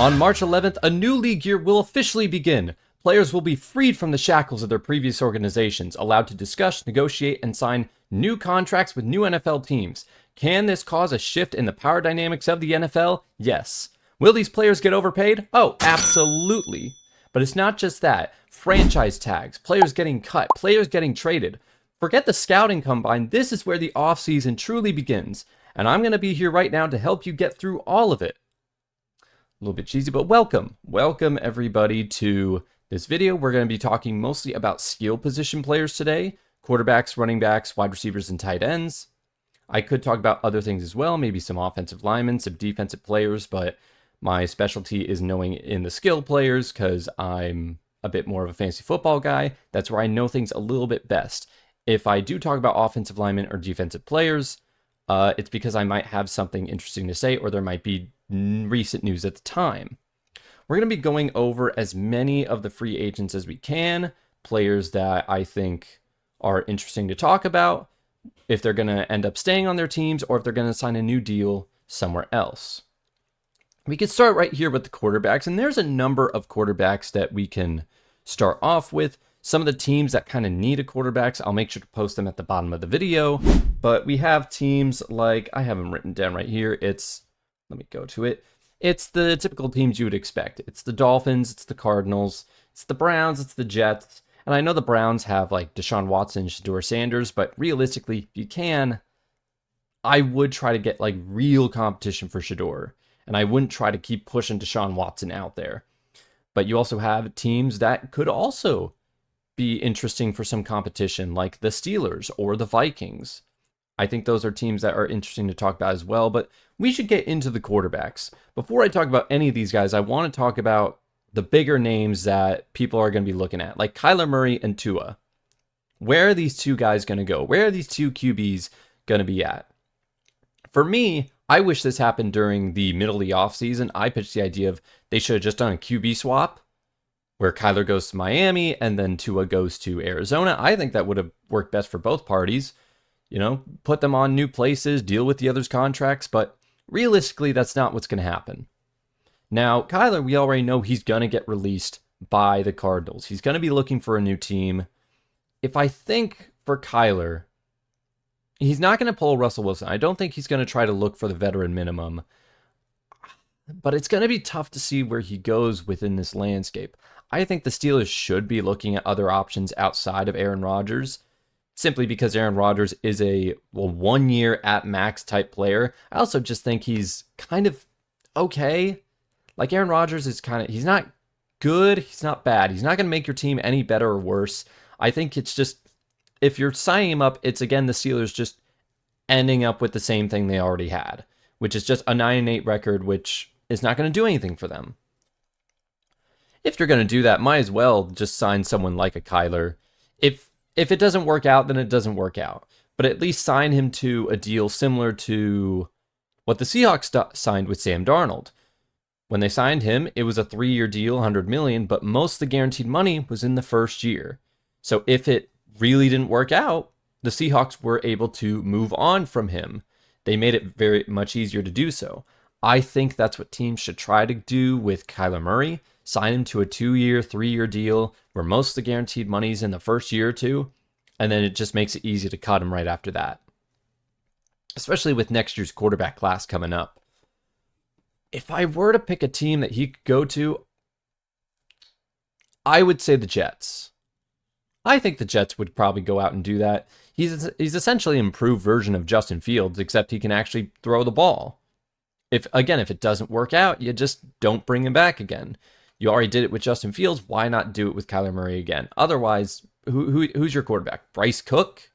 On March 11th, a new league year will officially begin. Players will be freed from the shackles of their previous organizations, allowed to discuss, negotiate, and sign new contracts with new NFL teams. Can this cause a shift in the power dynamics of the NFL? Yes. Will these players get overpaid? Oh, absolutely. But it's not just that. Franchise tags, players getting cut, players getting traded. Forget the scouting combine. This is where the offseason truly begins. And I'm going to be here right now to help you get through all of it. A little bit cheesy, but welcome. Welcome everybody to this video. We're going to be talking mostly about skill position players today. Quarterbacks, running backs, wide receivers, and tight ends. I could talk about other things as well, maybe some offensive linemen, some defensive players, but my specialty is knowing in the skill players because I'm a bit more of a fantasy football guy. That's where I know things a little bit best. If I do talk about offensive linemen or defensive players, it's because I might have something interesting to say, or there might be recent news at the time. We're going to be going over as many of the free agents as we can, players that I think are interesting to talk about, if they're going to end up staying on their teams, or if they're going to sign a new deal somewhere else. We can start right here with the quarterbacks, and there's a number of quarterbacks that we can start off with. Some of the teams that kind of need a quarterbacks, I'll make sure to post them at the bottom of the video. But we have teams like, I have them written down right here. Let me go to it. It's the typical teams you would expect. It's the Dolphins, it's the Cardinals, it's the Browns, it's the Jets. And I know the Browns have like Deshaun Watson, Shedeur Sanders, but realistically, if you can, I would try to get like real competition for Shedeur. And I wouldn't try to keep pushing Deshaun Watson out there. But you also have teams that could also be interesting for some competition, like the Steelers or the Vikings. I think those are teams that are interesting to talk about as well, but we should get into the quarterbacks. Before I talk about any of these guys, I want to talk about the bigger names that people are going to be looking at, like Kyler Murray and Tua. Where are these two guys going to go? Where are these two QBs going to be at? For me, I wish this happened during the middle of the offseason. I pitched the idea of they should have just done a QB swap, where Kyler goes to Miami and then Tua goes to Arizona. I think that would have worked best for both parties. You know, put them on new places, deal with the other's contracts, but realistically, that's not what's going to happen. Now, Kyler, we already know he's going to get released by the Cardinals. He's going to be looking for a new team. If I think for Kyler, he's not going to pull Russell Wilson. I don't think he's going to try to look for the veteran minimum, but it's going to be tough to see where he goes within this landscape. I think the Steelers should be looking at other options outside of Aaron Rodgers, simply because Aaron Rodgers is a 1 year at max type player. I also just think he's kind of okay. Like Aaron Rodgers is he's not good, he's not bad. He's not going to make your team any better or worse. I think it's just, if you're signing him up, it's again the Steelers just ending up with the same thing they already had, which is just a 9-8 record, which is not going to do anything for them. If you're going to do that, might as well just sign someone like a Kyler. If it doesn't work out, then it doesn't work out. But at least sign him to a deal similar to what the Seahawks signed with Sam Darnold. When they signed him, it was a 3-year deal, $100 million, but most of the guaranteed money was in the first year. So if it really didn't work out, the Seahawks were able to move on from him. They made it very much easier to do so. I think that's what teams should try to do with Kyler Murray. Sign him to a 2-year, 3-year deal where most of the guaranteed money's in the first year or two, and then it just makes it easy to cut him right after that. Especially with next year's quarterback class coming up. If I were to pick a team that he could go to, I would say the Jets. I think the Jets would probably go out and do that. He's essentially an improved version of Justin Fields, except he can actually throw the ball. If it doesn't work out, you just don't bring him back again. You already did it with Justin Fields. Why not do it with Kyler Murray again? Otherwise, who's your quarterback? Bryce Cook?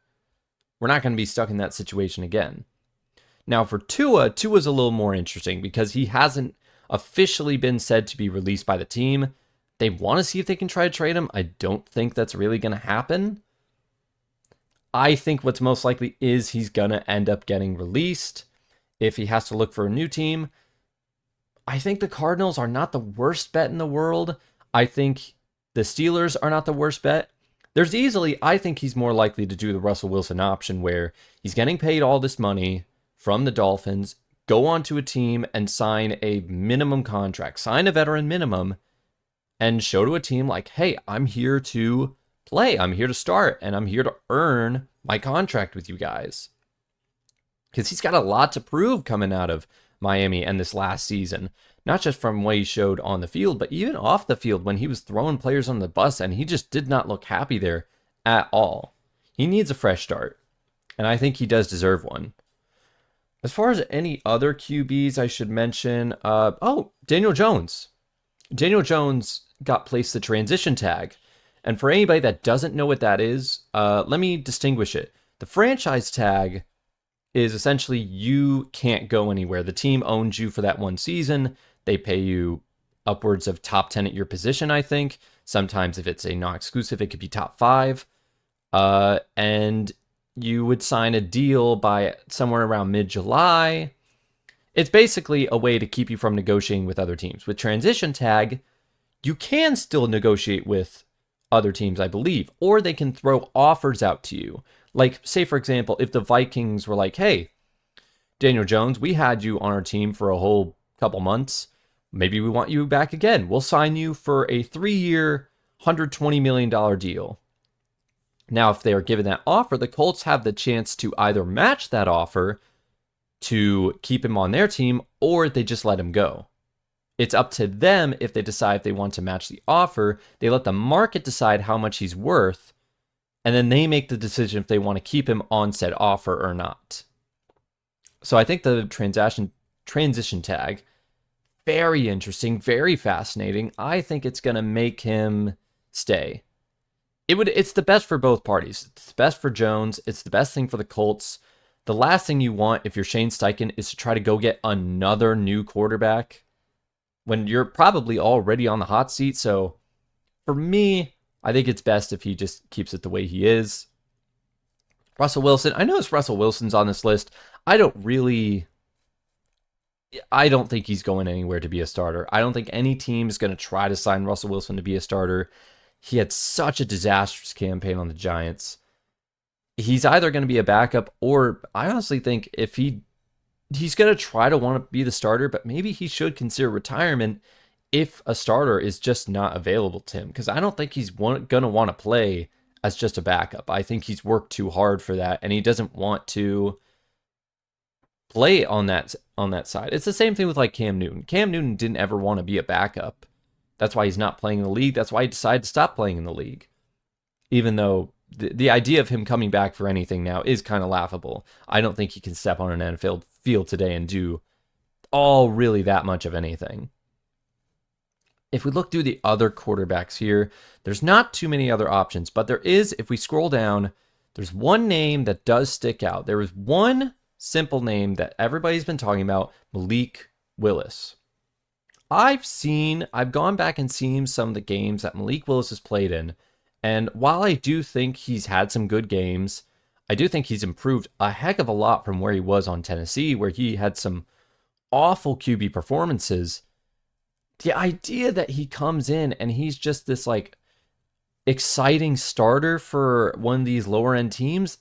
We're not going to be stuck in that situation again. Now for Tua's a little more interesting because he hasn't officially been said to be released by the team. They want to see if they can try to trade him. I don't think that's really going to happen. I think what's most likely is he's going to end up getting released if he has to look for a new team. I think the Cardinals are not the worst bet in the world. I think the Steelers are not the worst bet. I think he's more likely to do the Russell Wilson option where he's getting paid all this money from the Dolphins, go onto a team and sign a minimum contract, sign a veteran minimum, and show to a team like, hey, I'm here to play, I'm here to start, and I'm here to earn my contract with you guys. Because he's got a lot to prove coming out of Miami and this last season. Not just from what he showed on the field, but even off the field when he was throwing players on the bus, and he just did not look happy there at all. He needs a fresh start, and I think he does deserve one. As far as any other QBs I should mention, Daniel Jones. Daniel Jones got placed the transition tag. And for anybody that doesn't know what that is, let me distinguish it. The franchise tag is essentially you can't go anywhere. The team owns you for that one season. They pay you upwards of top 10 at your position, I think. Sometimes if it's a non-exclusive, it could be top 5. And you would sign a deal by somewhere around mid-July. It's basically a way to keep you from negotiating with other teams. With transition tag, you can still negotiate with other teams, I believe, or they can throw offers out to you. Like, say, for example, if the Vikings were like, hey, Daniel Jones, we had you on our team for a whole couple months. Maybe we want you back again. We'll sign you for a 3-year, $120 million deal. Now, if they are given that offer, the Colts have the chance to either match that offer to keep him on their team, or they just let him go. It's up to them if they decide if they want to match the offer. They let the market decide how much he's worth, and then they make the decision if they want to keep him on said offer or not. So I think the transition tag, very interesting, very fascinating. I think it's going to make him stay. It's the best for both parties. It's the best for Jones. It's the best thing for the Colts. The last thing you want if you're Shane Steichen is to try to go get another new quarterback when you're probably already on the hot seat. So for me, I think it's best if he just keeps it the way he is. Russell Wilson, I noticed Russell Wilson's on this list. I don't think he's going anywhere to be a starter. I don't think any team is going to try to sign Russell Wilson to be a starter. He had such a disastrous campaign on the Giants. He's either going to be a backup, or I honestly think if he's going to try to want to be the starter, but maybe he should consider retirement if a starter is just not available to him, because I don't think he's going to want to play as just a backup. I think he's worked too hard for that, and he doesn't want to play on that side. It's the same thing with like Cam Newton. Cam Newton didn't ever want to be a backup. That's why he's not playing in the league. That's why he decided to stop playing in the league. Even though the idea of him coming back for anything now is kind of laughable. I don't think he can step on an NFL field today and do really that much of anything. If we look through the other quarterbacks here, there's not too many other options, but there is, if we scroll down, there's one name that does stick out. There is one simple name that everybody's been talking about, Malik Willis. I've gone back and seen some of the games that Malik Willis has played in, and while I do think he's had some good games, I do think he's improved a heck of a lot from where he was on Tennessee, where he had some awful QB performances. The idea that he comes in and he's just this like exciting starter for one of these lower end teams,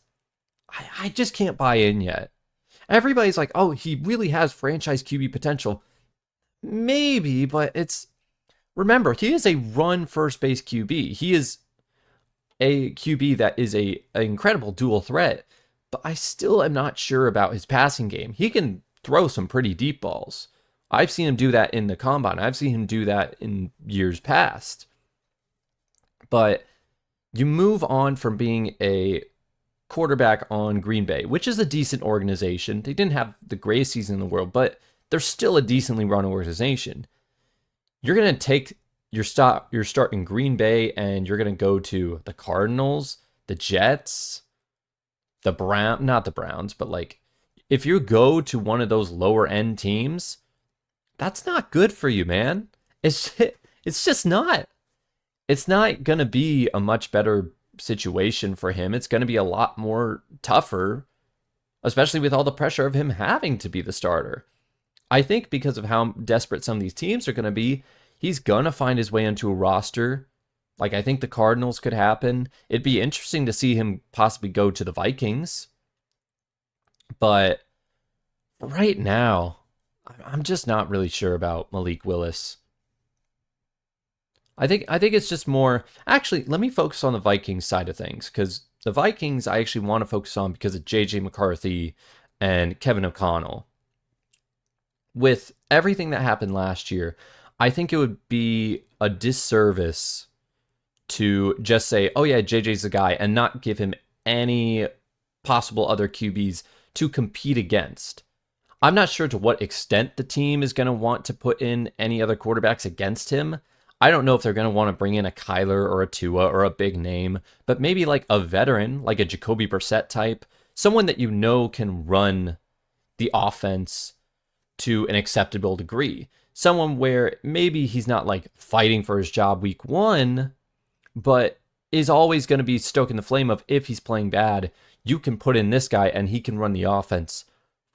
I just can't buy in yet. Everybody's like, oh, he really has franchise QB potential. Maybe, but remember, he is a run first base QB. He is a QB that is an incredible dual threat, but I still am not sure about his passing game. He can throw some pretty deep balls. I've seen him do that in the combine. I've seen him do that in years past. But you move on from being a quarterback on Green Bay, which is a decent organization. They didn't have the greatest season in the world, but they're still a decently run organization. You're going to take your start in Green Bay, and you're going to go to the Cardinals, the Jets, not the Browns, but like if you go to one of those lower end teams, that's not good for you, man. It's just not. It's not going to be a much better situation for him. It's going to be a lot more tougher, especially with all the pressure of him having to be the starter. I think because of how desperate some of these teams are going to be, he's going to find his way into a roster. Like, I think the Cardinals could happen. It'd be interesting to see him possibly go to the Vikings. But Right now, I'm just not really sure about Malik Willis. I think it's just more. Actually, let me focus on the Vikings side of things because the Vikings I actually want to focus on because of JJ McCarthy and Kevin O'Connell. With everything that happened last year, I think it would be a disservice to just say, "Oh yeah, JJ's the guy," and not give him any possible other QBs to compete against. I'm not sure to what extent the team is going to want to put in any other quarterbacks against him. I don't know if they're going to want to bring in a Kyler or a Tua or a big name, but maybe like a veteran, like a Jacoby Brissett type, someone that you know can run the offense to an acceptable degree. Someone where maybe he's not like fighting for his job week one, but is always going to be stoking the flame of if he's playing bad, you can put in this guy and he can run the offense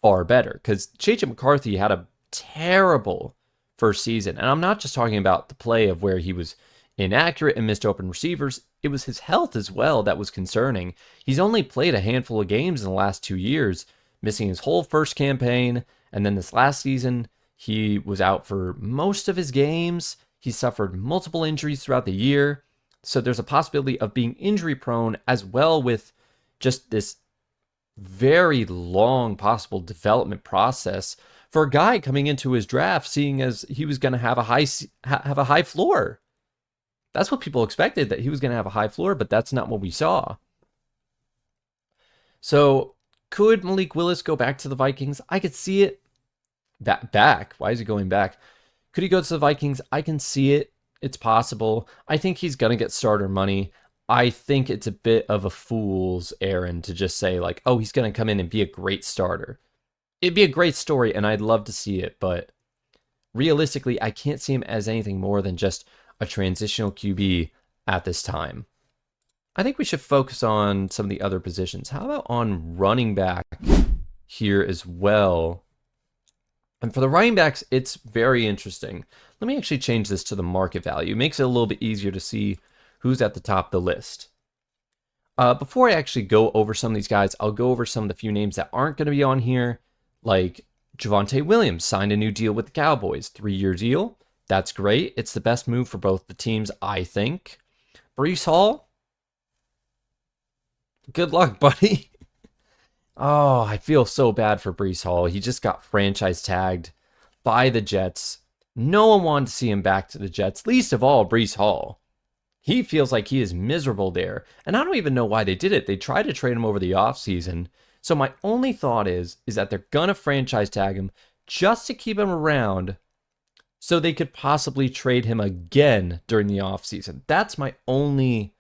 far better. Because JJ McCarthy had a terrible first season. And I'm not just talking about the play of where he was inaccurate and missed open receivers. It was his health as well that was concerning. He's only played a handful of games in the last 2 years, missing his whole first campaign. And then this last season, he was out for most of his games. He suffered multiple injuries throughout the year. So there's a possibility of being injury prone as well with just this very long possible development process for a guy coming into his draft, seeing as he was going to have a high floor. That's what people expected, that he was going to have a high floor, but that's not what we saw. So could Malik Willis go back to the Vikings? I could see it. Back? Why is he going back? Could he go to the Vikings? I can see it. It's possible. I think he's going to get starter money. I think it's a bit of a fool's errand to just say, like, oh, he's going to come in and be a great starter. It'd be a great story, and I'd love to see it, but realistically, I can't see him as anything more than just a transitional QB at this time. I think we should focus on some of the other positions. How about on running back here as well? And for the running backs, it's very interesting. Let me actually change this to the market value. It makes it a little bit easier to see who's at the top of the list. Before I actually go over some of these guys, I'll go over some of the few names that aren't going to be on here, like Javonte Williams signed a new deal with the Cowboys, 3-year deal. That's great. It's the best move for both the teams, I think. Breece Hall, good luck, buddy. Oh, I feel so bad for Breece Hall. He just got franchise tagged by the Jets. No one wanted to see him back to the Jets, least of all Breece Hall. He feels like he is miserable there, and I don't even know why they did it. They tried to trade him over the offseason. So my only thought is that they're going to franchise tag him just to keep him around so they could possibly trade him again during the offseason. That's my only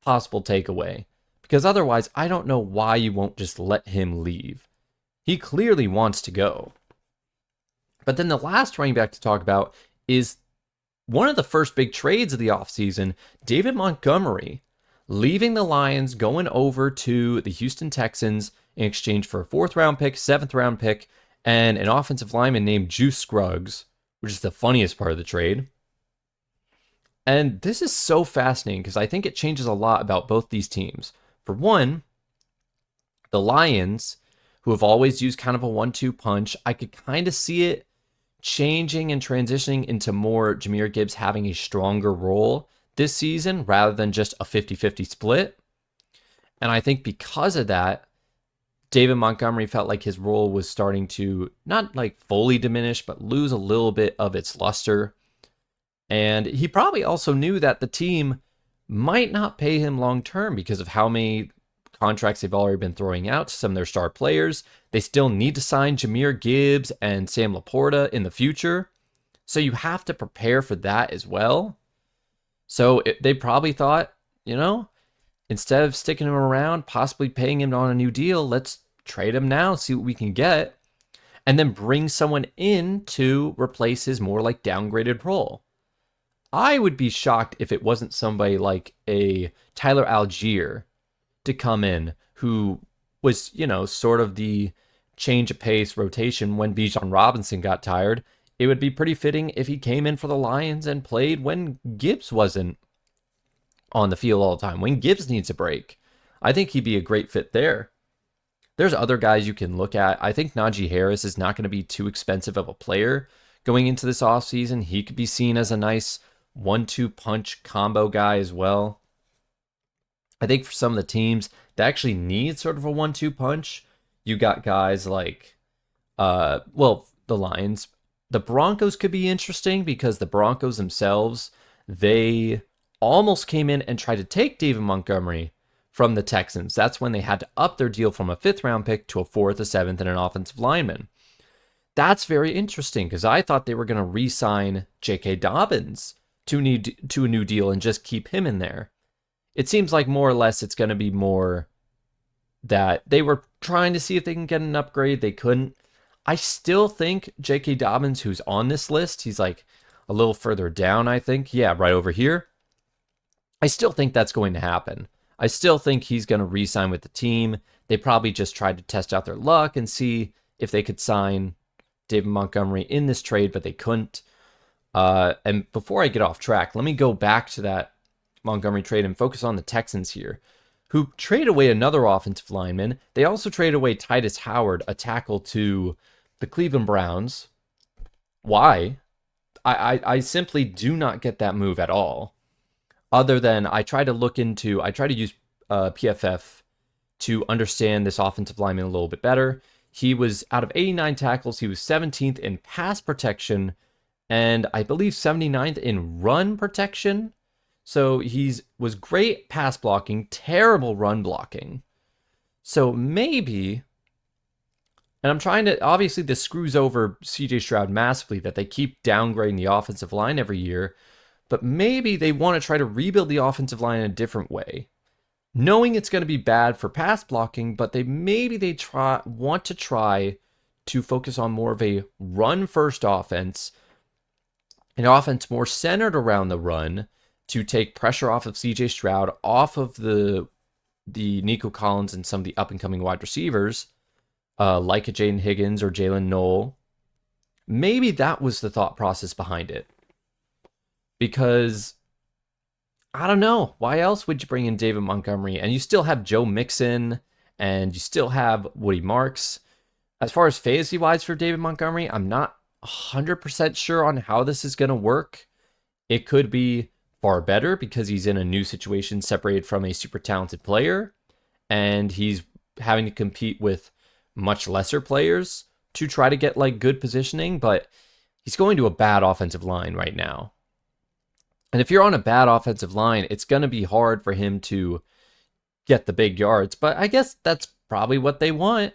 possible takeaway. Because otherwise, I don't know why you won't just let him leave. He clearly wants to go. But then the last running back to talk about is one of the first big trades of the offseason, David Montgomery, leaving the Lions, going over to the Houston Texans in exchange for a 4th-round pick, 7th-round pick, and an offensive lineman named Juice Scruggs, which is the funniest part of the trade. And this is so fascinating because I think it changes a lot about both these teams. For one, the Lions, who have always used kind of a 1-2 punch, I could kind of see it changing and transitioning into more Jahmyr Gibbs having a stronger role this season rather than just a 50-50 split. And I think because of that, David Montgomery felt like his role was starting to not like fully diminish, but lose a little bit of its luster. And he probably also knew that the team might not pay him long term because of how many contracts they've already been throwing out to some of their star players. They still need to sign Jahmyr Gibbs and Sam Laporta in the future. So you have to prepare for that as well. So they probably thought, instead of sticking him around, possibly paying him on a new deal, let's trade him now, see what we can get, and then bring someone in to replace his more like downgraded role. I would be shocked if it wasn't somebody like a Tyler Algier to come in who was, sort of the change of pace rotation when Bijan Robinson got tired. It would be pretty fitting if he came in for the Lions and played when Gibbs wasn't on the field all the time, when Gibbs needs a break. I think he'd be a great fit there. There's other guys you can look at. I think Najee Harris is not going to be too expensive of a player going into this offseason. He could be seen as a nice 1-2 punch combo guy as well. I think for some of the teams that actually need sort of a 1-2 punch, you got guys like, the Lions. The Broncos could be interesting because the Broncos themselves, they almost came in and tried to take David Montgomery from the Texans. That's when they had to up their deal from a 5th round pick to a 4th, a 7th, and an offensive lineman. That's very interesting because I thought they were going to re-sign J.K. Dobbins to a new deal and just keep him in there. It seems like more or less it's going to be more that they were trying to see if they can get an upgrade. They couldn't. I still think J.K. Dobbins, who's on this list, he's like a little further down, I think. Yeah, right over here. I still think that's going to happen. I still think he's going to re-sign with the team. They probably just tried to test out their luck and see if they could sign David Montgomery in this trade, but they couldn't. And before I get off track, let me go back to that Montgomery trade and focus on the Texans here, who trade away another offensive lineman. They also trade away Titus Howard, a tackle, to the Cleveland Browns. Why? I simply do not get that move at all. Other than I try to use PFF to understand this offensive lineman a little bit better. He was, out of 89 tackles, he was 17th in pass protection and I believe 79th in run protection. So was great pass blocking, terrible run blocking. So maybe, and I'm trying to, obviously this screws over CJ Stroud massively that they keep downgrading the offensive line every year, but maybe they want to try to rebuild the offensive line in a different way. Knowing it's going to be bad for pass blocking, but they want to try to focus on more of a run-first offense, an offense more centered around the run to take pressure off of CJ Stroud, off of the Nico Collins and some of the up-and-coming wide receivers, like a Jaden Higgins or Jalen Noel. Maybe that was the thought process behind it. Because, I don't know, why else would you bring in David Montgomery? And you still have Joe Mixon, and you still have Woody Marks. As far as fantasy-wise for David Montgomery, I'm not 100% sure on how this is going to work. It could be far better because he's in a new situation separated from a super talented player, and he's having to compete with much lesser players to try to get like good positioning, but he's going to a bad offensive line right now. And if you're on a bad offensive line, it's going to be hard for him to get the big yards, but I guess that's probably what they want.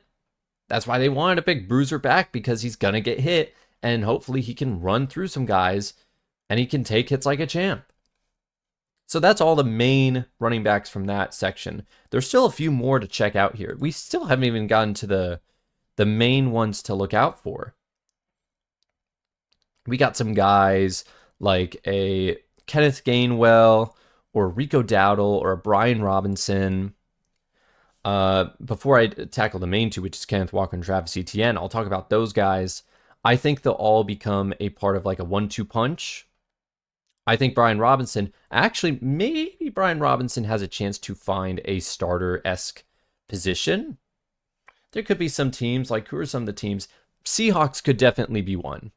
That's why they wanted a big bruiser back, because he's going to get hit, and hopefully he can run through some guys, and he can take hits like a champ. So that's all the main running backs from that section. There's still a few more to check out here. We still haven't even gotten to the main ones to look out for. We got some guys like a Kenneth Gainwell or Rico Dowdle or a Brian Robinson. Before I tackle the main two, which is Kenneth Walker and Travis Etienne, I'll talk about those guys. I think they'll all become a part of like a 1-2 punch. I think maybe Brian Robinson has a chance to find a starter-esque position. There could be some teams, like who are some of the teams? Seahawks could definitely be one.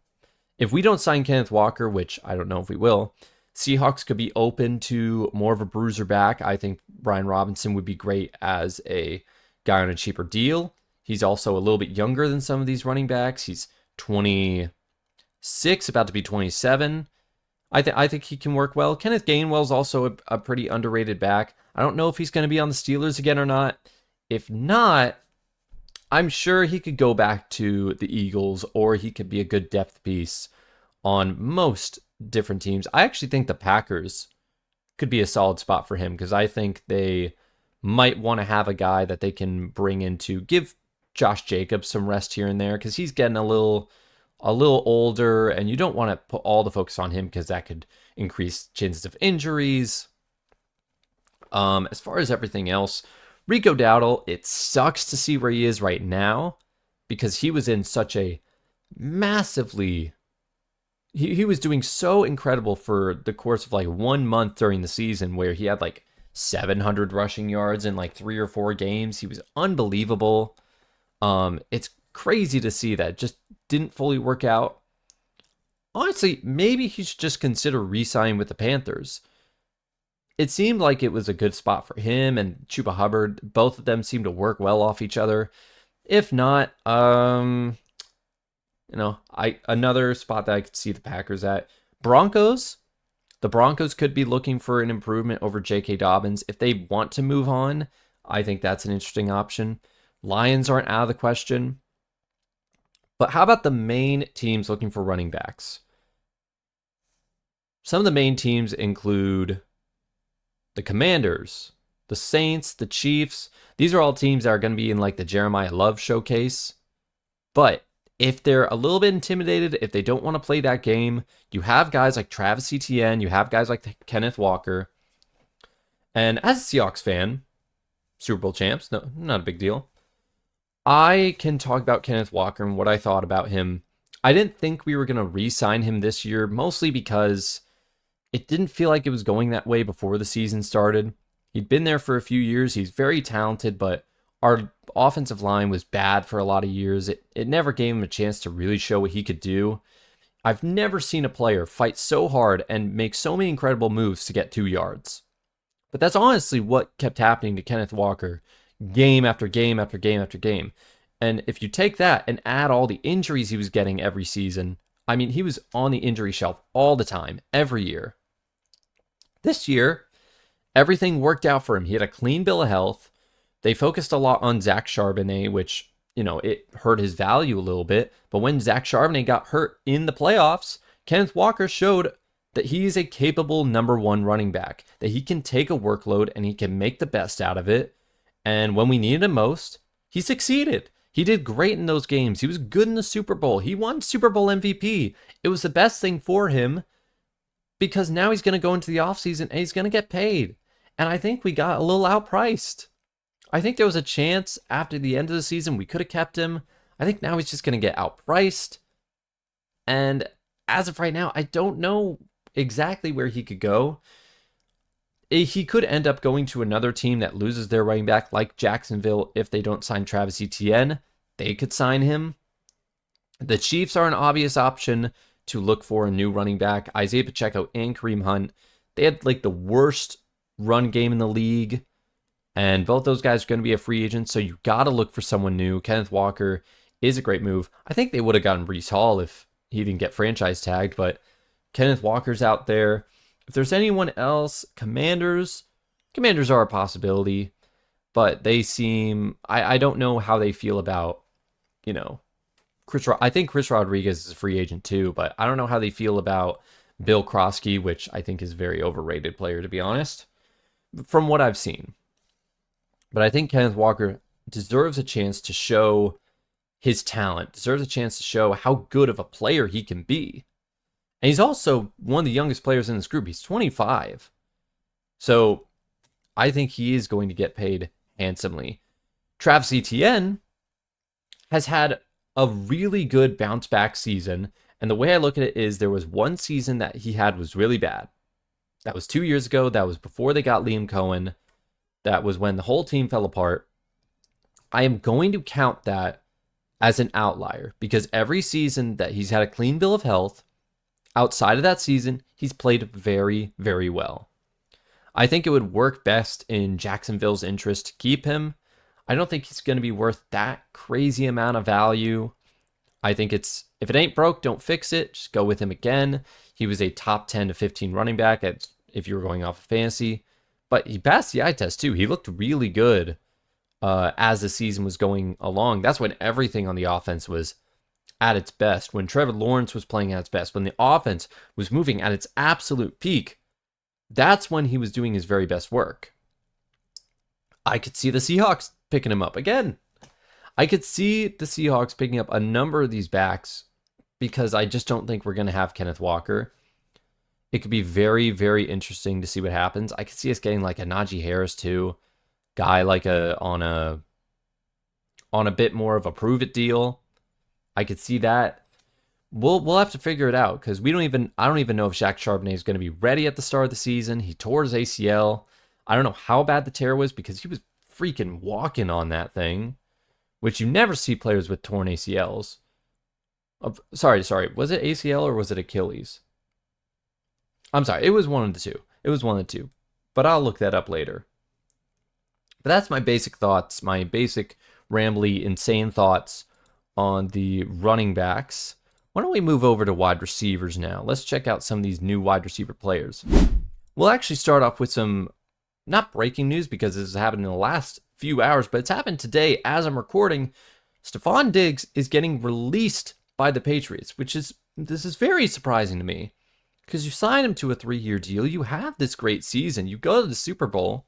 If we don't sign Kenneth Walker, which I don't know if we will, Seahawks could be open to more of a bruiser back. I think Brian Robinson would be great as a guy on a cheaper deal. He's also a little bit younger than some of these running backs. He's 26, about to be 27. I think he can work well. Kenneth Gainwell's also a pretty underrated back. I don't know if he's going to be on the Steelers again or not. If not, I'm sure he could go back to the Eagles, or he could be a good depth piece on most different teams. I actually think the Packers could be a solid spot for him, because I think they might want to have a guy that they can bring in to give Josh Jacobs some rest here and there, because he's getting a little older, and you don't want to put all the focus on him because that could increase chances of injuries. As far as everything else, Rico Dowdle, it sucks to see where he is right now, because he was in such a massively... He was doing so incredible for the course of like 1 month during the season, where he had like 700 rushing yards in like 3 or 4 games. He was unbelievable. It's crazy to see that. Just didn't fully work out. Honestly, maybe he should just consider re-signing with the Panthers. It seemed like it was a good spot for him and Chuba Hubbard. Both of them seem to work well off each other. If not, another spot that I could see the Packers at. Broncos. The Broncos could be looking for an improvement over J.K. Dobbins. If they want to move on, I think that's an interesting option. Lions aren't out of the question. But how about the main teams looking for running backs? Some of the main teams include the Commanders, the Saints, the Chiefs. These are all teams that are going to be in like the Jeremiah Love showcase. But if they're a little bit intimidated, if they don't want to play that game, you have guys like Travis Etienne, you have guys like Kenneth Walker. And as a Seahawks fan, Super Bowl champs, no, not a big deal. I can talk about Kenneth Walker and what I thought about him. I didn't think we were going to re-sign him this year, mostly because it didn't feel like it was going that way before the season started. He'd been there for a few years. He's very talented, but our offensive line was bad for a lot of years. It never gave him a chance to really show what he could do. I've never seen a player fight so hard and make so many incredible moves to get 2 yards. But that's honestly what kept happening to Kenneth Walker game after game after game after game. And if you take that and add all the injuries he was getting every season, I mean, he was on the injury shelf all the time, every year. This year, everything worked out for him. He had a clean bill of health. They focused a lot on Zach Charbonnet, which, it hurt his value a little bit. But when Zach Charbonnet got hurt in the playoffs, Kenneth Walker showed that he's a capable number 1 running back, that he can take a workload and he can make the best out of it. And when we needed him most, he succeeded. He did great in those games. He was good in the Super Bowl. He won Super Bowl MVP. It was the best thing for him because now he's going to go into the offseason and he's going to get paid. And I think we got a little outpriced. I think there was a chance after the end of the season we could have kept him. I think now he's just going to get outpriced. And as of right now, I don't know exactly where he could go. He could end up going to another team that loses their running back, like Jacksonville. If they don't sign Travis Etienne, they could sign him. The Chiefs are an obvious option to look for a new running back. Isaiah Pacheco and Kareem Hunt, they had like the worst run game in the league, and both those guys are going to be a free agent, so you got to look for someone new. Kenneth Walker is a great move. I think they would have gotten Breece Hall if he didn't get franchise tagged, but Kenneth Walker's out there. If there's anyone else, Commanders are a possibility, but they seem, I don't know how they feel about, I think Chris Rodriguez is a free agent too, but I don't know how they feel about Bill Krosky, which I think is a very overrated player, to be honest, from what I've seen. But I think Kenneth Walker deserves a chance to show his talent, deserves a chance to show how good of a player he can be. And he's also one of the youngest players in this group. He's 25. So I think he is going to get paid handsomely. Travis Etienne has had a really good bounce back season. And the way I look at it is there was one season that he had was really bad. That was 2 years ago. That was before they got Liam Cohen. That was when the whole team fell apart. I am going to count that as an outlier because every season that he's had a clean bill of health, outside of that season, he's played very, very well. I think it would work best in Jacksonville's interest to keep him. I don't think he's going to be worth that crazy amount of value. I think if it ain't broke, don't fix it. Just go with him again. He was a top 10 to 15 running back if you were going off of fantasy. But he passed the eye test too. He looked really good as the season was going along. That's when everything on the offense was at its best, when Trevor Lawrence was playing at its best, when the offense was moving at its absolute peak. That's when he was doing his very best work. I could see the Seahawks picking him up again. I could see the Seahawks picking up a number of these backs because I just don't think we're going to have Kenneth Walker. It could be very, very interesting to see what happens. I could see us getting like a Najee Harris too, guy like on a bit more of a prove it deal. I could see that. We'll have to figure it out because I don't even know if Zach Charbonnet is going to be ready at the start of the season. He tore his ACL. I don't know how bad the tear was because he was freaking walking on that thing. which you never see players with torn ACLs. Sorry. Was it ACL or was it Achilles? I'm sorry. It was one of the two. But I'll look that up later. But that's my basic thoughts, my basic rambly, insane thoughts on the running backs. Why don't we move over to wide receivers now? Let's check out some of these new wide receiver players. We'll actually start off with some, not breaking news because this has happened in the last few hours, but it's happened today as I'm recording. Stefon Diggs is getting released by the Patriots, this is very surprising to me because you sign him to a 3-year deal. You have this great season. You go to the Super Bowl.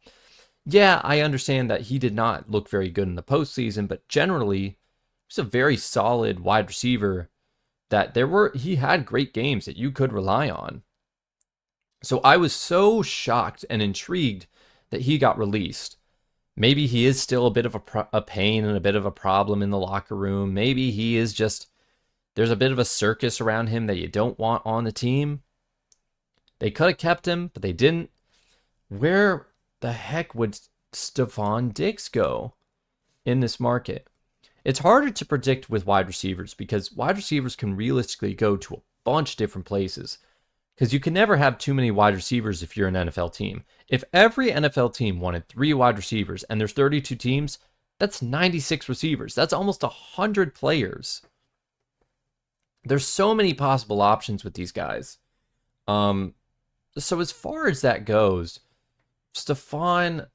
Yeah, I understand that he did not look very good in the postseason, but generally, he's a very solid wide receiver that he had great games that you could rely on. So I was so shocked and intrigued that he got released. Maybe he is still a bit of a pain and a bit of a problem in the locker room. Maybe he is just, there's a bit of a circus around him that you don't want on the team. They could have kept him, but they didn't. Where the heck would Stefon Diggs go in this market? It's harder to predict with wide receivers because wide receivers can realistically go to a bunch of different places. Because you can never have too many wide receivers if you're an NFL team. If every NFL team wanted 3 wide receivers and there's 32 teams, that's 96 receivers. That's almost 100 players. There's so many possible options with these guys. So as far as that goes, Stefon,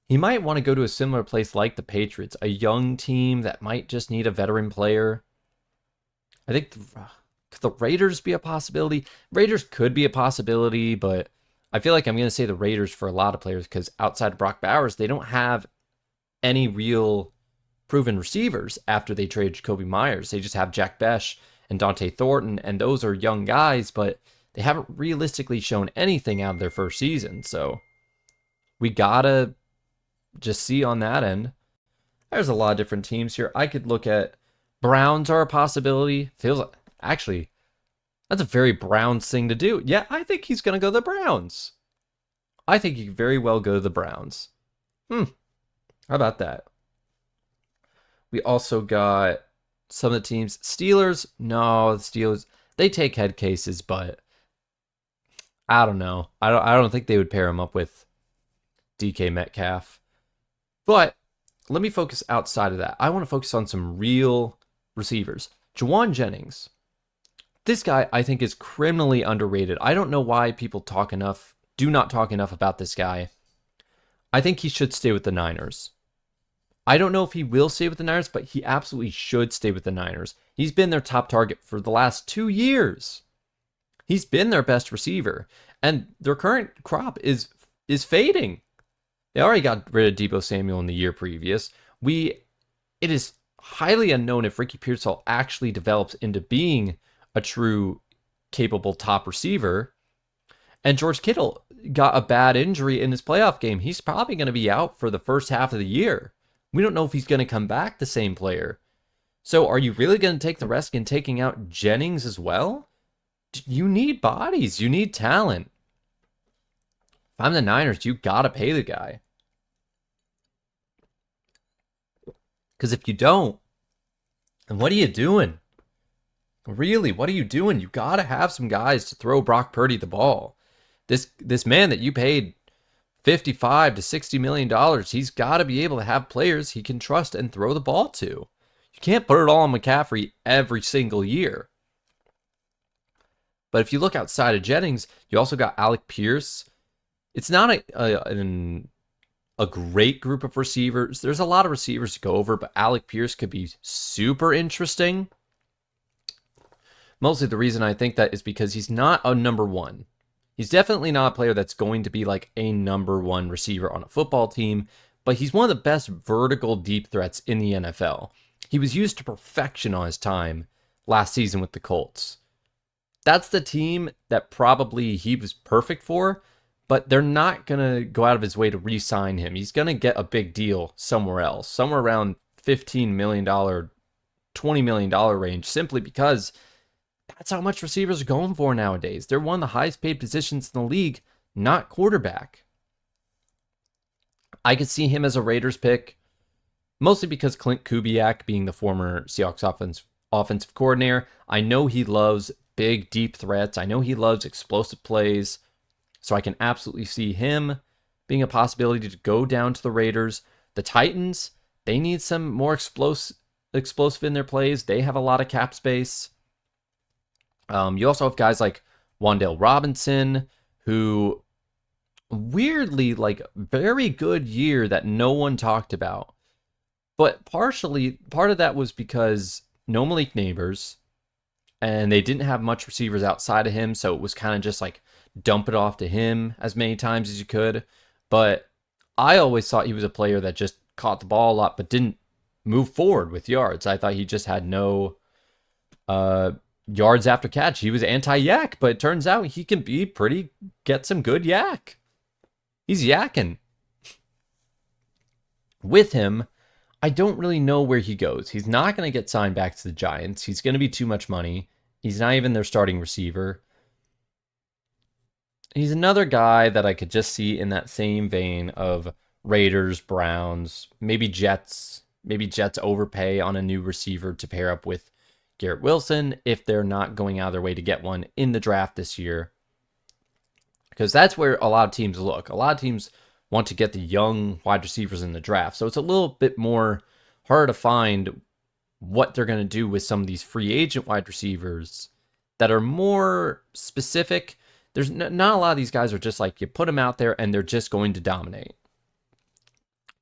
he might want to go to a similar place like the Patriots, a young team that might just need a veteran player. I think could the Raiders be a possibility? Raiders could be a possibility, but I feel like I'm going to say the Raiders for a lot of players because outside of Brock Bowers, they don't have any real proven receivers after they trade Jacoby Myers. They just have Jack Besh and Dante Thornton, and those are young guys, but they haven't realistically shown anything out of their first season. So we got to just see on that end. There's a lot of different teams here. I could look at Browns are a possibility. Feels like, actually, that's a very Browns thing to do. Yeah, I think he's going to go to the Browns. I think he could very well go to the Browns. How about that? We also got some of the teams. Steelers, no, the Steelers, they take head cases, but I don't know. I don't think they would pair him up with DK Metcalf. But let me focus outside of that. I want to focus on some real receivers. Jauan Jennings. This guy, I think, is criminally underrated. I don't know why people do not talk enough about this guy. I think he should stay with the Niners. I don't know if he will stay with the Niners, but he absolutely should stay with the Niners. He's been their top target for the last 2 years. He's been their best receiver, and their current crop is fading. They already got rid of Deebo Samuel in the year previous. It is highly unknown if Ricky Pearsall actually develops into being a true capable top receiver. And George Kittle got a bad injury in his playoff game. He's probably going to be out for the first half of the year. We don't know if he's going to come back the same player. So are you really going to take the risk in taking out Jennings as well? You need bodies. You need talent. If I'm the Niners, you got to pay the guy. Because if you don't, then what are you doing? Really, what are you doing? You got to have some guys to throw Brock Purdy the ball. This man that you paid $55 to $60 million, he's got to be able to have players he can trust and throw the ball to. You can't put it all on McCaffrey every single year. But if you look outside of Jennings, you also got Alec Pierce. It's not a great group of receivers. There's a lot of receivers to go over, but Alec Pierce could be super interesting. Mostly the reason I think that is because he's not a number one. He's definitely not a player that's going to be like a number one receiver on a football team, but he's one of the best vertical deep threats in the NFL. He was used to perfection on his time last season with the Colts. That's the team that probably he was perfect for, but they're not going to go out of his way to re-sign him. He's going to get a big deal somewhere else, somewhere around $15 million, $20 million range, simply because that's how much receivers are going for nowadays. They're one of the highest paid positions in the league, not quarterback. I could see him as a Raiders pick. mostly because Clint Kubiak, being the former Seahawks offensive coordinator, I know he loves big, deep threats. I know he loves explosive plays. So I can absolutely see him being a possibility to go down to the Raiders. The Titans, they need some more explosive in their plays. They have a lot of cap space. You also have guys like Wan'Dale Robinson, who weirdly, like, very good year that no one talked about. But part of that was because no Malik Neighbors, and they didn't have much receivers outside of him, so it was kind of just like dump it off to him as many times as you could. But I always thought he was a player that just caught the ball a lot but didn't move forward with yards. I thought he just had no yards after catch. He was anti-yak, but it turns out he can get some good yak. He's yakking. With him, I don't really know where he goes. He's not going to get signed back to the Giants. He's going to be too much money. He's not even their starting receiver. He's another guy that I could just see in that same vein of Raiders, Browns, maybe Jets. Maybe Jets overpay on a new receiver to pair up with Garrett Wilson if they're not going out of their way to get one in the draft this year. Because that's where a lot of teams look. A lot of teams want to get the young wide receivers in the draft. So it's a little bit more hard to find what they're going to do with some of these free agent wide receivers that are more specific. There's not a lot of these guys are just like you put them out there and they're just going to dominate.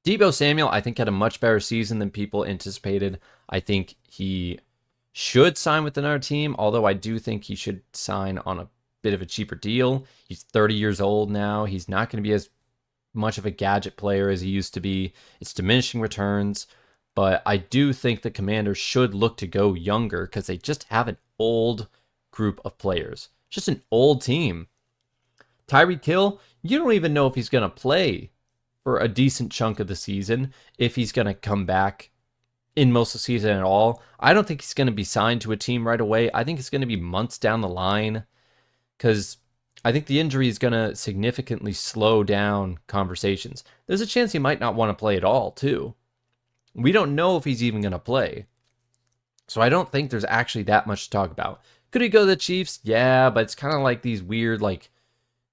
Deebo Samuel, I think, had a much better season than people anticipated. I think he should sign with another team, although I do think he should sign on a bit of a cheaper deal. He's 30 years old now. He's not going to be as much of a gadget player as he used to be. It's diminishing returns, but I do think the Commanders should look to go younger because they just have an old group of players. Just an old team. Tyreek Hill, you don't even know if he's going to play for a decent chunk of the season, if he's going to come back in most of the season at all. I don't think he's going to be signed to a team right away. I think it's going to be months down the line because I think the injury is going to significantly slow down conversations. There's a chance he might not want to play at all, too. We don't know if he's even going to play. So I don't think there's actually that much to talk about. Could he go to the Chiefs? Yeah, but it's kind of like these weird, like,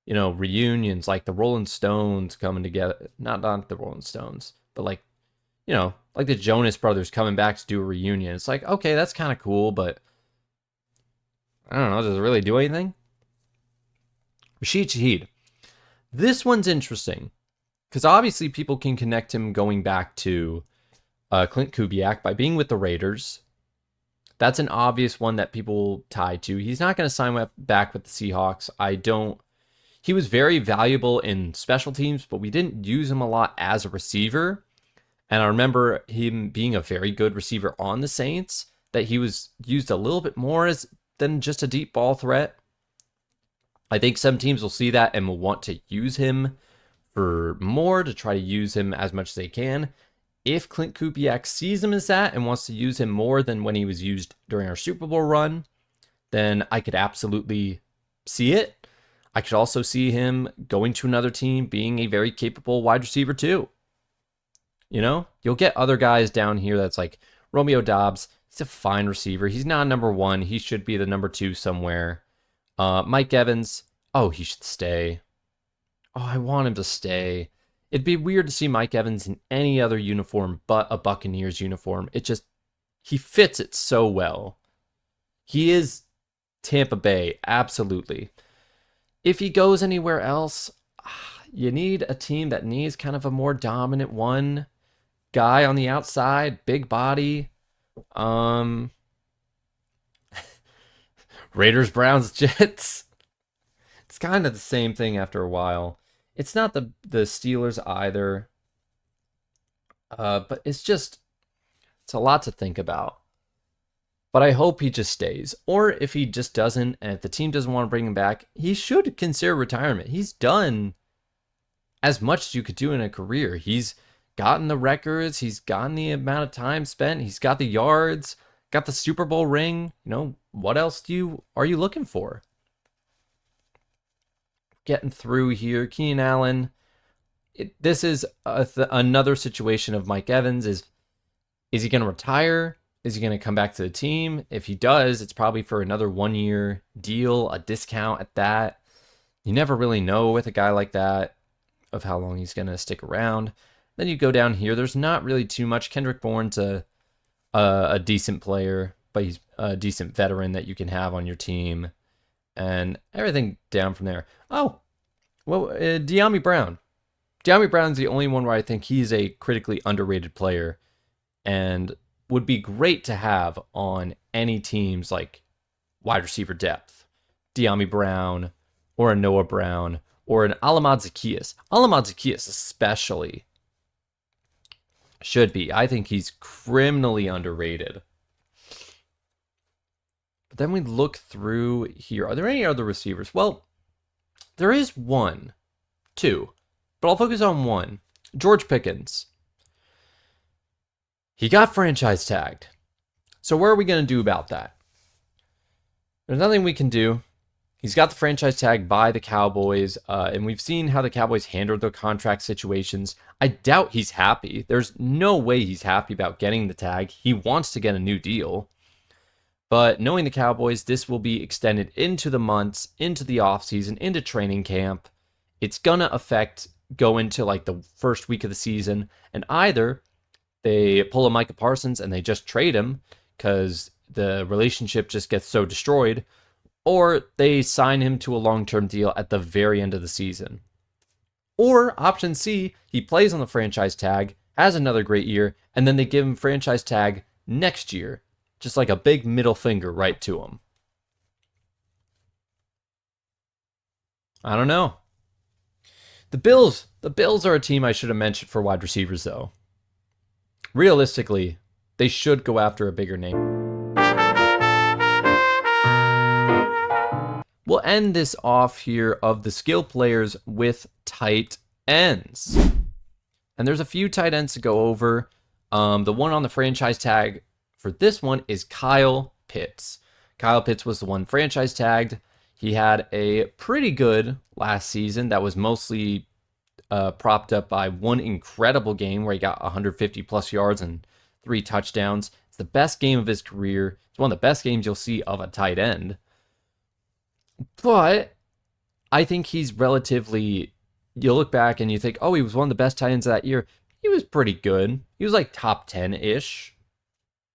you know, reunions, like the Rolling Stones coming together. Not the Rolling Stones, but like, you know, like the Jonas Brothers coming back to do a reunion. It's like, okay, that's kind of cool, but I don't know, does it really do anything? Rashid Shaheed. This one's interesting because obviously people can connect him going back to Clint Kubiak by being with the Raiders. That's an obvious one that people tie to. He's not going to sign back with the Seahawks. He was very valuable in special teams, but we didn't use him a lot as a receiver. And I remember him being a very good receiver on the Saints, that he was used a little bit more than just a deep ball threat. I think some teams will see that and will want to use him for more, to try to use him as much as they can. If Clint Kubiak sees him as that and wants to use him more than when he was used during our Super Bowl run, then I could absolutely see it. I could also see him going to another team, being a very capable wide receiver too. You know, you'll get other guys down here that's like Romeo Doubs. He's a fine receiver. He's not number one. He should be the number two somewhere. Mike Evans. Oh, he should stay. Oh, I want him to stay. It'd be weird to see Mike Evans in any other uniform but a Buccaneers uniform. He fits it so well. He is Tampa Bay, absolutely. If he goes anywhere else, you need a team that needs kind of a more dominant one guy on the outside, big body. Raiders, Browns, Jets. It's kind of the same thing after a while. It's not the Steelers either. But it's a lot to think about. But I hope he just stays. Or if he just doesn't, and if the team doesn't want to bring him back, he should consider retirement. He's done as much as you could do in a career. He's gotten the records. He's gotten the amount of time spent. He's got the yards, got the Super Bowl ring. You know, what else are you looking for? Getting through here. Keenan Allen. This is another situation of Mike Evans is Is he going to retire? Is he going to come back to the team? If he does, it's probably for another 1-year deal, a discount at that. You never really know with a guy like that of how long he's going to stick around. Then you go down here. There's not really too much. Kendrick Bourne's a decent player, but he's a decent veteran that you can have on your team. And everything down from there. Oh, well, Dyami Brown. Dyami Brown's the only one where I think he's a critically underrated player and would be great to have on any team's like wide receiver depth. Dyami Brown or a Noah Brown or an Alamad Zaccheaus. Alamad Zaccheaus especially should be. I think he's criminally underrated. But then we look through here. Are there any other receivers? Well, there is one, two, but I'll focus on one. George Pickens. He got franchise tagged. So what are we going to do about that? There's nothing we can do. He's got the franchise tag by the Cowboys, and we've seen how the Cowboys handled their contract situations. I doubt he's happy. There's no way he's happy about getting the tag. He wants to get a new deal. But knowing the Cowboys, this will be extended into the months, into the offseason, into training camp. It's going to go into like the first week of the season, and either they pull a Micah Parsons and they just trade him because the relationship just gets so destroyed, or they sign him to a long-term deal at the very end of the season. Or option C, he plays on the franchise tag, has another great year, and then they give him franchise tag next year. Just like a big middle finger right to him. I don't know. The Bills are a team I should have mentioned for wide receivers, though. Realistically, they should go after a bigger name. We'll end this off here of the skill players with tight ends. And there's a few tight ends to go over. The one on the franchise tag for this one is Kyle Pitts. Kyle Pitts was the one franchise tagged. He had a pretty good last season that was mostly propped up by one incredible game where he got 150 plus yards and 3 touchdowns. It's the best game of his career. It's one of the best games you'll see of a tight end. But I think he's relatively, you look back and you think, oh, he was one of the best tight ends of that year. He was pretty good. He was like top 10-ish.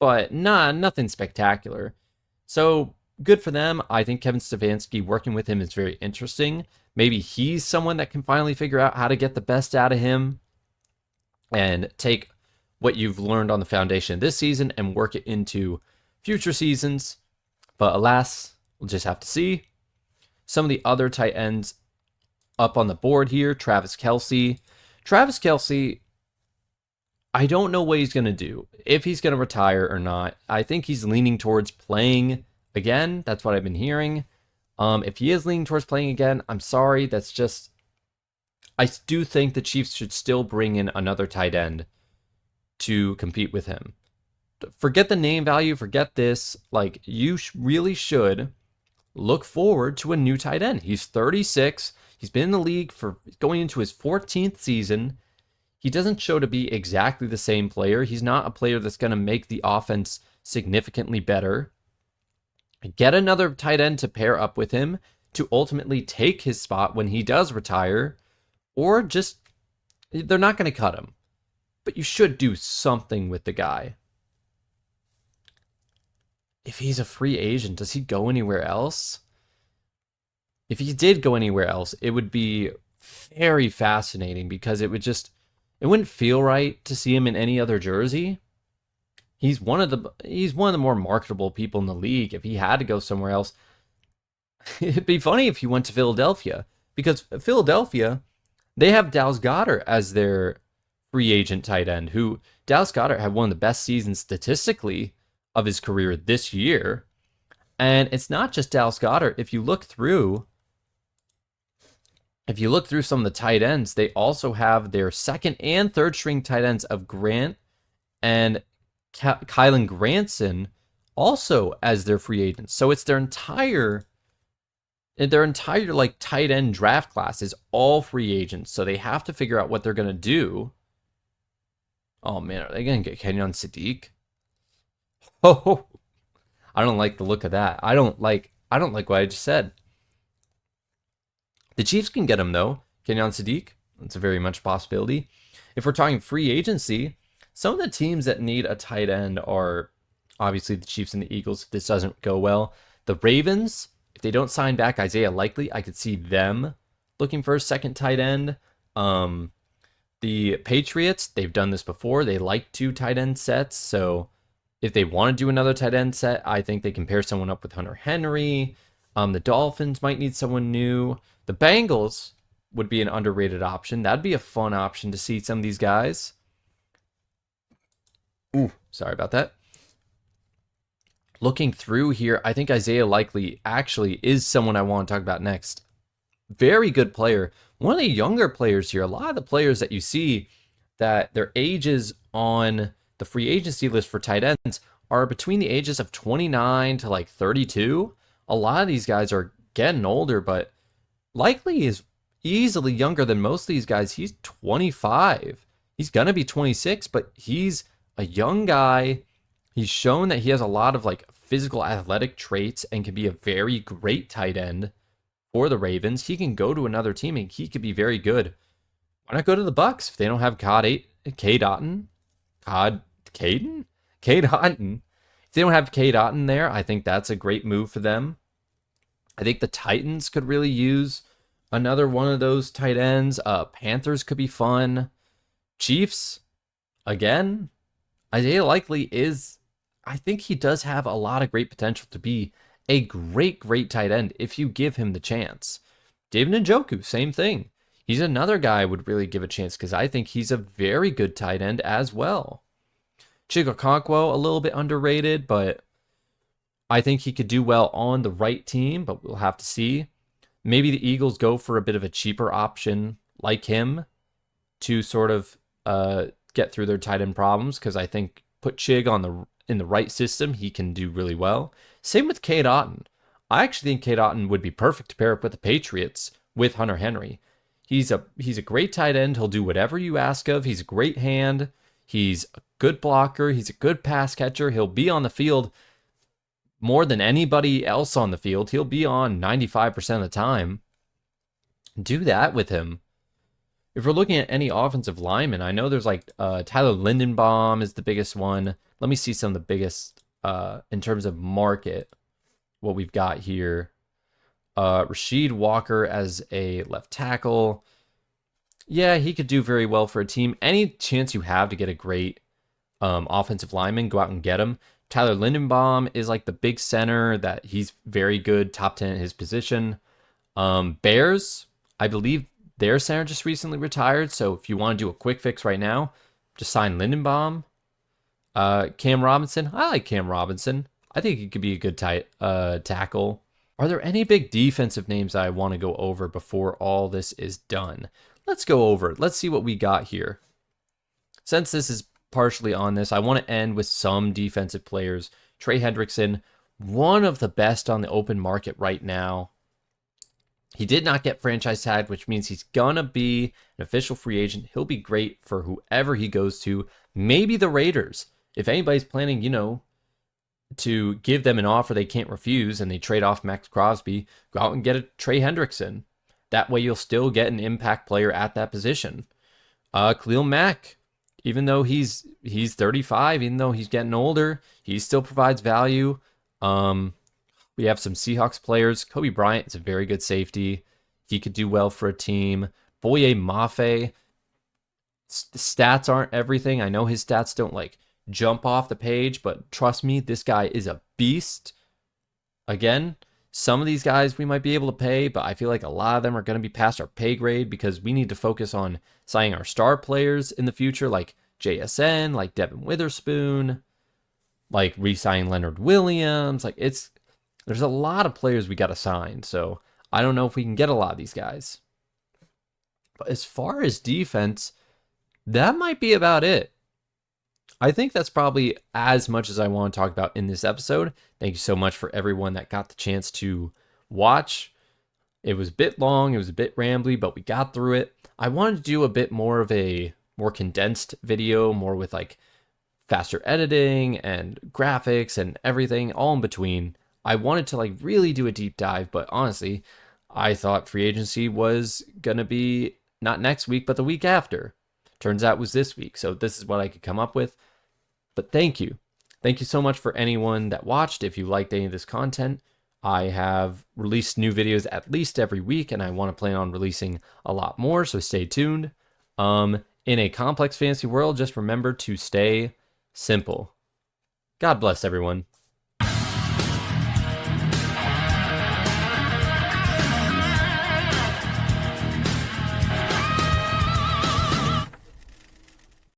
But nothing spectacular. So good for them. I think Kevin Stefanski working with him is very interesting. Maybe he's someone that can finally figure out how to get the best out of him and take what you've learned on the foundation this season and work it into future seasons. But alas, we'll just have to see. Some of the other tight ends up on the board here, Travis Kelce. Travis Kelce, I don't know what he's going to do, if he's going to retire or not. I think he's leaning towards playing again. That's what I've been hearing. If he is leaning towards playing again, I'm sorry. That's just, I do think the Chiefs should still bring in another tight end to compete with him. Forget the name value. Forget this. Like, you really should look forward to a new tight end. He's 36. He's been in the league for going into his 14th season. He doesn't show to be exactly the same player. He's not a player that's going to make the offense significantly better. Get another tight end to pair up with him to ultimately take his spot when he does retire, or just, they're not going to cut him. But you should do something with the guy. If he's a free agent, does he go anywhere else? If he did go anywhere else, it would be very fascinating because it wouldn't feel right to see him in any other jersey. He's one of the more marketable people in the league. If he had to go somewhere else, it'd be funny if he went to Philadelphia, because Philadelphia, they have Dallas Goedert as their free agent tight end, who Dallas Goedert had one of the best seasons statistically of his career this year. And it's not just Dallas Goedert. If you look through some of the tight ends, they also have their second and third string tight ends of Grant and Kylan Granson also as their free agents. So it's their entire like tight end draft class is all free agents. So they have to figure out what they're going to do. Oh man, are they gonna get Kenyon Sadiq? Oh, I don't like the look of that. I don't like what I just said. The Chiefs can get him though. Kenyon Sadiq. That's a very much possibility. If we're talking free agency, some of the teams that need a tight end are obviously the Chiefs and the Eagles if this doesn't go well. The Ravens, if they don't sign back Isaiah Likely, I could see them looking for a second tight end. The Patriots, they've done this before. They like 2 tight end sets. So if they want to do another tight end set, I think they can pair someone up with Hunter Henry. The Dolphins might need someone new. The Bengals would be an underrated option. That'd be a fun option to see some of these guys. Ooh, sorry about that. Looking through here, I think Isaiah Likely actually is someone I want to talk about next. Very good player. One of the younger players here. A lot of the players that you see that their ages on the free agency list for tight ends are between the ages of 29 to like 32. A lot of these guys are getting older, but Likely is easily younger than most of these guys. He's 25. He's going to be 26, but he's a young guy. He's shown that he has a lot of like physical athletic traits and can be a very great tight end for the Ravens. He can go to another team and he could be very good. Why not go to the Bucks if they don't have Cade Otton? Caden? Cade Otton. If they don't have Cade Otton there, I think that's a great move for them. I think the Titans could really use another one of those tight ends. Panthers could be fun. Chiefs, again, Isaiah Likely is, I think he does have a lot of great potential to be a great tight end if you give him the chance. David Njoku, same thing. He's another guy I would really give a chance because I think he's a very good tight end as well. Chigakonkwo, a little bit underrated, but I think he could do well on the right team, but we'll have to see. Maybe the Eagles go for a bit of a cheaper option like him to sort of get through their tight end problems because I think put Chig in the right system, he can do really well. Same with Cade Otton. I actually think Cade Otton would be perfect to pair up with the Patriots with Hunter Henry. He's a great tight end. He'll do whatever you ask of. He's a great hand. He's a good blocker. He's a good pass catcher. He'll be on the field more than anybody else on the field. He'll be on 95% of the time. Do that with him. If we're looking at any offensive linemen, I know there's like Tyler Linderbaum is the biggest one. Let me see some of the biggest in terms of market, what we've got here. Rasheed Walker as a left tackle. Yeah, he could do very well for a team. Any chance you have to get a great offensive lineman, go out and get him. Tyler Linderbaum is like the big center that he's very good, top 10 at his position. Bears, I believe their center just recently retired, so if you want to do a quick fix right now, just sign Linderbaum. Cam Robinson, I like Cam Robinson. I think he could be a good tackle. Are there any big defensive names I want to go over before all this is done? Let's go over it. Let's see what we got here. Since this is partially on this, I want to end with some defensive players. Trey Hendrickson, one of the best on the open market right now. He did not get franchise tagged, which means he's going to be an official free agent. He'll be great for whoever he goes to. Maybe the Raiders. If anybody's planning, to give them an offer they can't refuse and they trade off Max Crosby, go out and get a Trey Hendrickson. That way you'll still get an impact player at that position. Khalil Mack, even though he's 35, even though he's getting older, he still provides value. We have some Seahawks players. Kobe Bryant is a very good safety. He could do well for a team. Boye Mafe. The stats aren't everything. I know his stats don't jump off the page, but trust me, this guy is a beast. Again, some of these guys we might be able to pay, but I feel like a lot of them are going to be past our pay grade because we need to focus on signing our star players in the future, like JSN, like Devin Witherspoon, like re-signing Leonard Williams. There's a lot of players we got to sign, so I don't know if we can get a lot of these guys. But as far as defense, that might be about it. I think that's probably as much as I want to talk about in this episode. Thank you so much for everyone that got the chance to watch. It was a bit long, it was a bit rambly, but we got through it. I wanted to do a bit more of a more condensed video, more with like faster editing and graphics and everything all in between. I wanted to like really do a deep dive, but honestly, I thought free agency was gonna be not next week, but the week after. Turns out it was this week, so this is what I could come up with. But thank you. Thank you so much for anyone that watched. If you liked any of this content, I have released new videos at least every week, and I want to plan on releasing a lot more, so stay tuned. In a complex fantasy world, just remember to stay simple. God bless everyone.